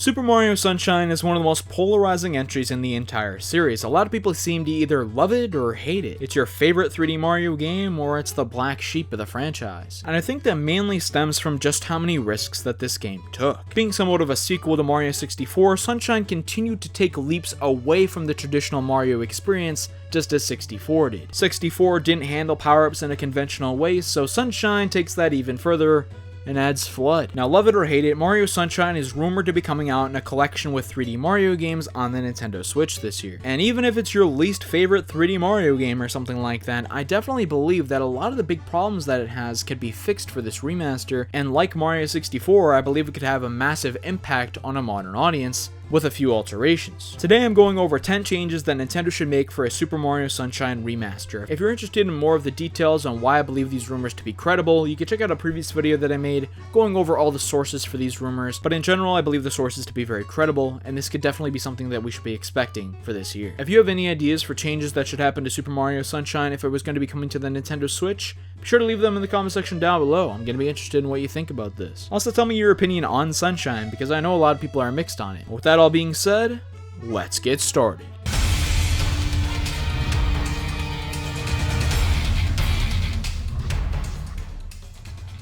Super Mario Sunshine is one of the most polarizing entries in the entire series. A lot of people seem to either love it or hate it. It's your favorite 3D Mario game, or it's the black sheep of the franchise. And I think that mainly stems from just how many risks that this game took. Being somewhat of a sequel to Mario 64, Sunshine continued to take leaps away from the traditional Mario experience, just as 64 did. 64 didn't handle power-ups in a conventional way, so Sunshine takes that even further and adds FLUDD. Now, love it or hate it, Mario Sunshine is rumored to be coming out in a collection with 3D Mario games on the Nintendo Switch this year. And even if it's your least favorite 3D Mario game or something like that, I definitely believe that a lot of the big problems that it has could be fixed for this remaster, and like Mario 64, I believe it could have a massive impact on a modern audience, with a few alterations. Today I'm going over 10 changes that Nintendo should make for a Super Mario Sunshine remaster. If you're interested in more of the details on why I believe these rumors to be credible, you can check out a previous video that I made going over all the sources for these rumors, but in general I believe the sources to be very credible, and this could definitely be something that we should be expecting for this year. If you have any ideas for changes that should happen to Super Mario Sunshine if it was going to be coming to the Nintendo Switch, be sure to leave them in the comment section down below. I'm going to be interested in what you think about this. Also, tell me your opinion on Sunshine, because I know a lot of people are mixed on it. With that all being said, let's get started.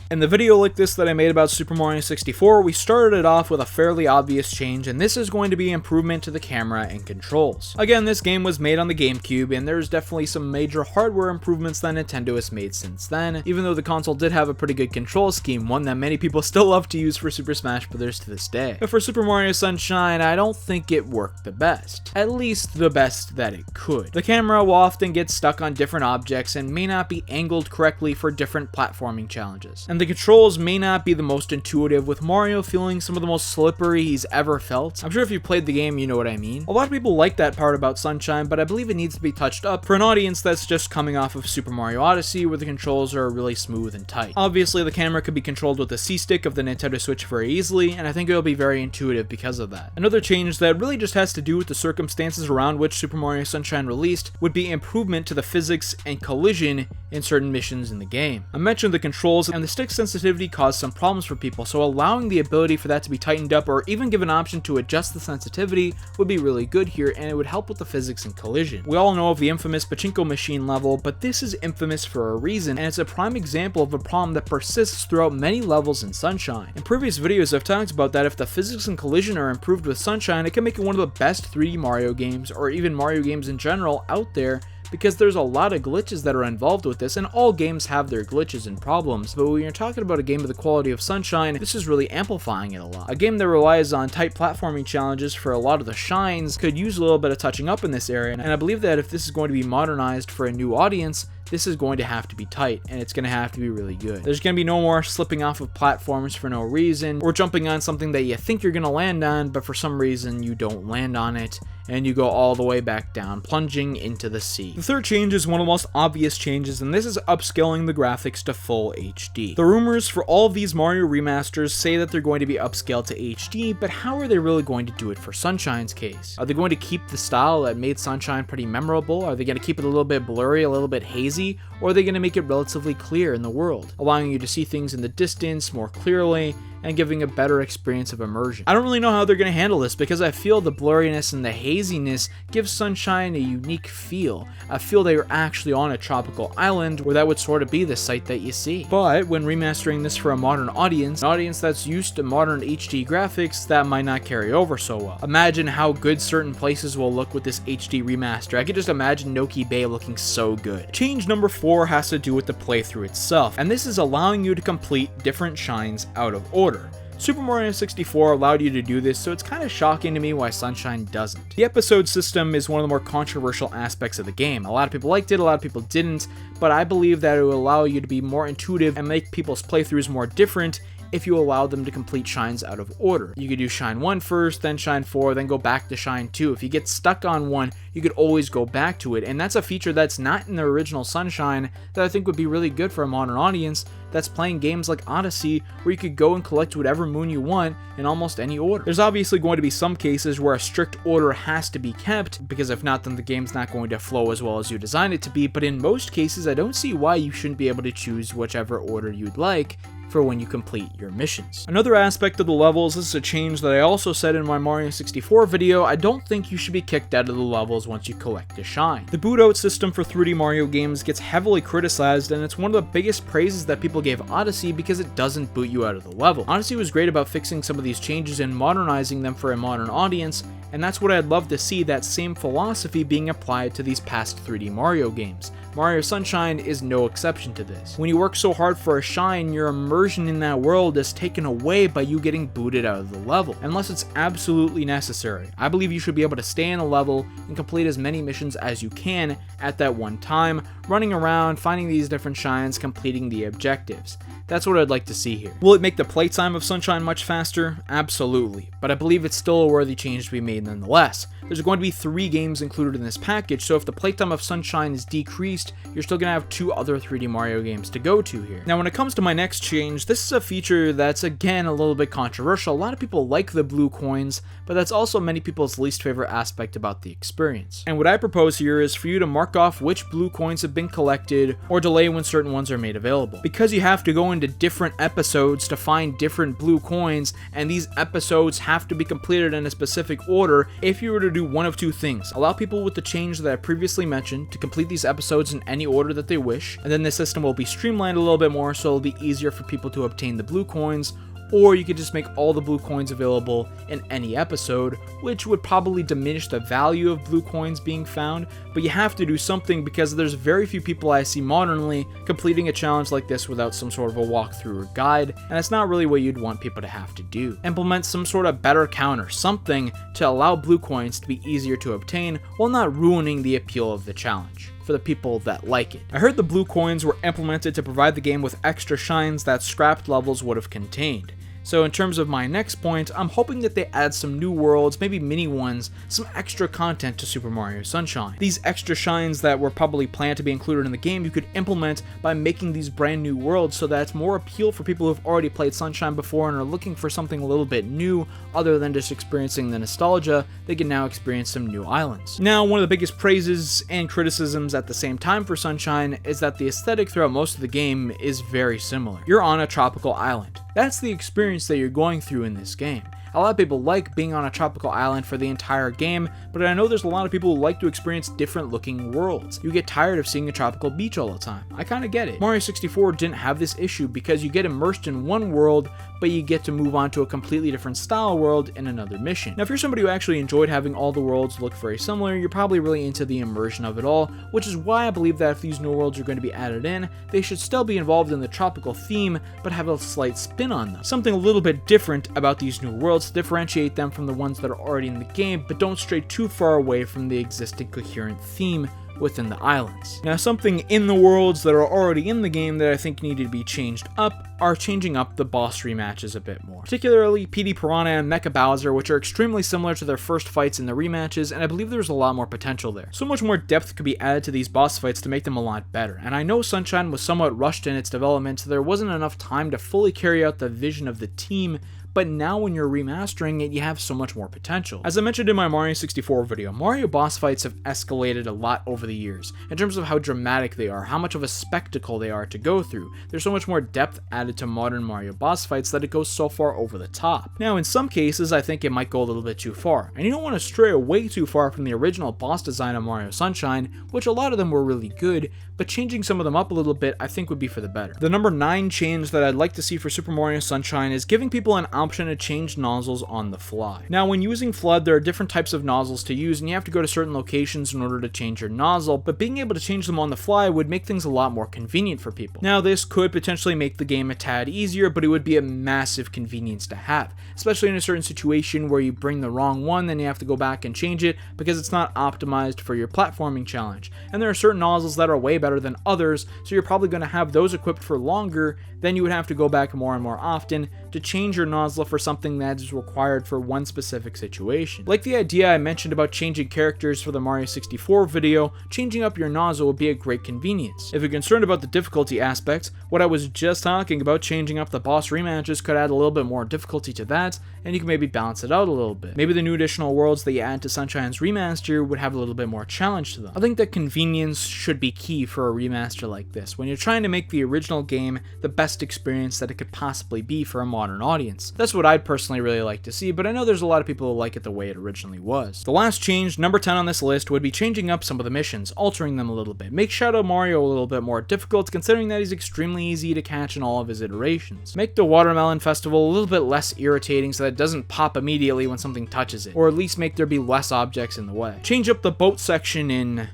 In the video like this that I made about Super Mario 64, we started it off with a fairly obvious change, and this is going to be improvement to the camera and controls. Again, this game was made on the GameCube, and there's definitely some major hardware improvements that Nintendo has made since then, even though the console did have a pretty good control scheme, one that many people still love to use for Super Smash Bros. To this day. But for Super Mario Sunshine, I don't think it worked the best. At least the best that it could. The camera will often get stuck on different objects and may not be angled correctly for different platforming challenges. And the controls may not be the most intuitive, with Mario feeling some of the most slippery he's ever felt. I'm sure if you played the game, you know what I mean. A lot of people like that part about Sunshine, but I believe it needs to be touched up for an audience that's just coming off of Super Mario Odyssey, where the controls are really smooth and tight. Obviously, the camera could be controlled with the C-stick of the Nintendo Switch very easily, and I think it'll be very intuitive because of that. Another change that really just has to do with the circumstances around which Super Mario Sunshine released would be improvement to the physics and collision in certain missions in the game. I mentioned the controls, and the stick sensitivity caused some problems for people, so allowing the ability for that to be tightened up or even give an option to adjust the sensitivity would be really good here, and it would help with the physics and collision. We all know of the infamous pachinko machine level, but this is infamous for a reason, and it's a prime example of a problem that persists throughout many levels in Sunshine. In previous videos I've talked about that if the physics and collision are improved with Sunshine, it can make it one of the best 3D Mario games, or even Mario games in general, out there, because there's a lot of glitches that are involved with this, and all games have their glitches and problems, but when you're talking about a game of the quality of Sunshine, this is really amplifying it a lot. A game that relies on tight platforming challenges for a lot of the shines could use a little bit of touching up in this area, and I believe that if this is going to be modernized for a new audience, this is going to have to be tight, and it's going to have to be really good. There's going to be no more slipping off of platforms for no reason, or jumping on something that you think you're going to land on, but for some reason you don't land on it, and you go all the way back down, plunging into the sea. The third change is one of the most obvious changes, and this is upscaling the graphics to full HD. The rumors for all of these Mario remasters say that they're going to be upscaled to HD, but how are they really going to do it for Sunshine's case? Are they going to keep the style that made Sunshine pretty memorable? Are they going to keep it a little bit blurry, a little bit hazy? Or are they going to make it relatively clear in the world, allowing you to see things in the distance more clearly and giving a better experience of immersion? I don't really know how they're going to handle this, because I feel the blurriness and the haziness gives Sunshine a unique feel. I feel they are actually on a tropical island where that would sort of be the sight that you see. But when remastering this for a modern audience, an audience that's used to modern HD graphics, that might not carry over so well. Imagine how good certain places will look with this HD remaster. I could just imagine Noki Bay looking so good. Change number 4 has to do with the playthrough itself, and this is allowing you to complete different shines out of order. Super Mario 64 allowed you to do this, so it's kind of shocking to me why Sunshine doesn't. The episode system is one of the more controversial aspects of the game. A lot of people liked it, a lot of people didn't, but I believe that it will allow you to be more intuitive and make people's playthroughs more different if you allow them to complete shines out of order. You could do shine 1 first, then shine 4, then go back to shine 2. If you get stuck on one, you could always go back to it, and that's a feature that's not in the original Sunshine that I think would be really good for a modern audience that's playing games like Odyssey, where you could go and collect whatever moon you want in almost any order. There's obviously going to be some cases where a strict order has to be kept, because if not, then the game's not going to flow as well as you designed it to be, but in most cases I don't see why you shouldn't be able to choose whichever order you'd like for when you complete your missions. Another aspect of the levels, this is a change that I also said in my Mario 64 video, I don't think you should be kicked out of the levels once you collect a shine. The boot out system for 3D Mario games gets heavily criticized, and it's one of the biggest praises that people gave Odyssey because it doesn't boot you out of the level. Odyssey was great about fixing some of these changes and modernizing them for a modern audience, and that's what I'd love to see, that same philosophy being applied to these past 3D Mario games. Mario Sunshine is no exception to this. When you work so hard for a shine, your immersion in that world is taken away by you getting booted out of the level, unless it's absolutely necessary. I believe you should be able to stay in a level and complete as many missions as you can at that one time, running around, finding these different shines, completing the objectives. That's what I'd like to see here. Will it make the playtime of Sunshine much faster? Absolutely, but I believe it's still a worthy change to be made nonetheless. There's going to be 3 games included in this package, so if the playtime of Sunshine is decreased, you're still going to have 2 other 3D Mario games to go to here. Now when it comes to my next change, this is a feature that's again a little bit controversial. A lot of people like the blue coins, but that's also many people's least favorite aspect about the experience. And what I propose here is for you to mark off which blue coins have been collected, or delay when certain ones are made available. Because you have to go into different episodes to find different blue coins, and these episodes have to be completed in a specific order, if you were to do one of 2 things: allow people with the change that I previously mentioned to complete these episodes in any order that they wish, and then the system will be streamlined a little bit more so it'll be easier for people to obtain the blue coins, or you could just make all the blue coins available in any episode, which would probably diminish the value of blue coins being found, but you have to do something because there's very few people I see modernly completing a challenge like this without some sort of a walkthrough or guide, and that's not really what you'd want people to have to do. Implement some sort of better counter, something to allow blue coins to be easier to obtain while not ruining the appeal of the challenge for the people that like it. I heard the blue coins were implemented to provide the game with extra shines that scrapped levels would have contained. So in terms of my next point, I'm hoping that they add some new worlds, maybe mini ones, some extra content to Super Mario Sunshine. These extra shines that were probably planned to be included in the game, you could implement by making these brand new worlds so that it's more appeal for people who've already played Sunshine before and are looking for something a little bit new other than just experiencing the nostalgia. They can now experience some new islands. Now, one of the biggest praises and criticisms at the same time for Sunshine is that the aesthetic throughout most of the game is very similar. You're on a tropical island. That's the experience that you're going through in this game. A lot of people like being on a tropical island for the entire game, but I know there's a lot of people who like to experience different looking worlds. You get tired of seeing a tropical beach all the time. I kinda get it. Mario 64 didn't have this issue because you get immersed in one world, but you get to move on to a completely different style world in another mission. Now if you're somebody who actually enjoyed having all the worlds look very similar, you're probably really into the immersion of it all, which is why I believe that if these new worlds are going to be added in, they should still be involved in the tropical theme, but have a slight spin on them. Something a little bit different about these new worlds to differentiate them from the ones that are already in the game, but don't stray too far away from the existing coherent theme within the islands. Now something in the worlds that are already in the game that I think needed to be changed up are changing up the boss rematches a bit more. Particularly PD Piranha and Mecha Bowser, which are extremely similar to their first fights in the rematches, and I believe there's a lot more potential there. So much more depth could be added to these boss fights to make them a lot better, and I know Sunshine was somewhat rushed in its development, so there wasn't enough time to fully carry out the vision of the team, but now when you're remastering it, you have so much more potential. As I mentioned in my Mario 64 video, Mario boss fights have escalated a lot over the years, in terms of how dramatic they are, how much of a spectacle they are to go through. There's so much more depth added to modern Mario boss fights that it goes so far over the top. Now in some cases, I think it might go a little bit too far, and you don't want to stray away too far from the original boss design of Mario Sunshine, which a lot of them were really good, but changing some of them up a little bit I think would be for the better. The number 9 change that I'd like to see for Super Mario Sunshine is giving people an option to change nozzles on the fly. Now when using FLUDD, there are different types of nozzles to use and you have to go to certain locations in order to change your nozzle, but being able to change them on the fly would make things a lot more convenient for people. Now this could potentially make the game a tad easier, but it would be a massive convenience to have, especially in a certain situation where you bring the wrong one, then you have to go back and change it because it's not optimized for your platforming challenge. And there are certain nozzles that are way better than others, so you're probably going to have those equipped for longer, then you would have to go back more and more often to change your nozzle for something that is required for one specific situation. Like the idea I mentioned about changing characters for the Mario 64 video, changing up your nozzle would be a great convenience. If you're concerned about the difficulty aspect, what I was just talking about, changing up the boss rematches could add a little bit more difficulty to that, and you can maybe balance it out a little bit. Maybe the new additional worlds that you add to Sunshine's remaster would have a little bit more challenge to them. I think that convenience should be key for a remaster like this. When you're trying to make the original game the best best experience that it could possibly be for a modern audience. That's what I'd personally really like to see, but I know there's a lot of people who like it the way it originally was. The last change, number 10 on this list, would be changing up some of the missions, altering them a little bit. Make Shadow Mario a little bit more difficult, considering that he's extremely easy to catch in all of his iterations. Make the Watermelon Festival a little bit less irritating so that it doesn't pop immediately when something touches it, or at least make there be less objects in the way. Change up the boat section in,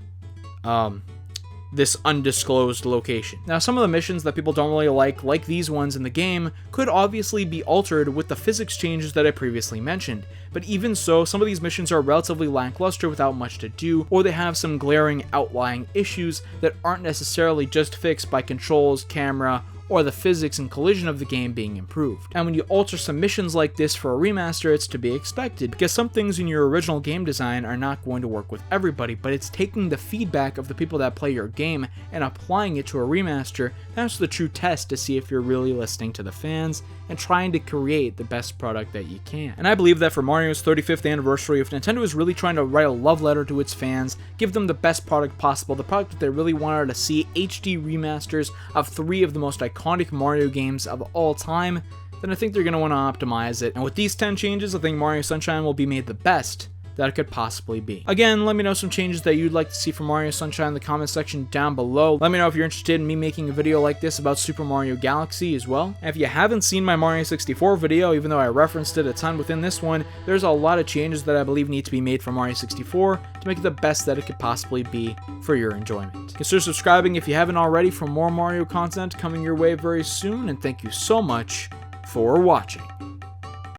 this undisclosed location. Now, some of the missions that people don't really like these ones in the game, could obviously be altered with the physics changes that I previously mentioned, but even so, some of these missions are relatively lackluster without much to do, or they have some glaring outlying issues that aren't necessarily just fixed by controls, camera, or the physics and collision of the game being improved. And when you alter some missions like this for a remaster, it's to be expected, because some things in your original game design are not going to work with everybody, but it's taking the feedback of the people that play your game and applying it to a remaster. That's the true test to see if you're really listening to the fans and trying to create the best product that you can. And I believe that for Mario's 35th anniversary, if Nintendo is really trying to write a love letter to its fans, give them the best product possible, the product that they really wanted to see, HD remasters of 3 of the most iconic Mario games of all time, then I think they're going to want to optimize it. And with these 10 changes, I think Mario Sunshine will be made the best that it could possibly be. Again, let me know some changes that you'd like to see for Mario Sunshine in the comment section down below. Let me know if you're interested in me making a video like this about Super Mario Galaxy as well. And if you haven't seen my Mario 64 video, even though I referenced it a ton within this one, there's a lot of changes that I believe need to be made for Mario 64 to make it the best that it could possibly be for your enjoyment. Consider subscribing if you haven't already for more Mario content coming your way very soon, and thank you so much for watching.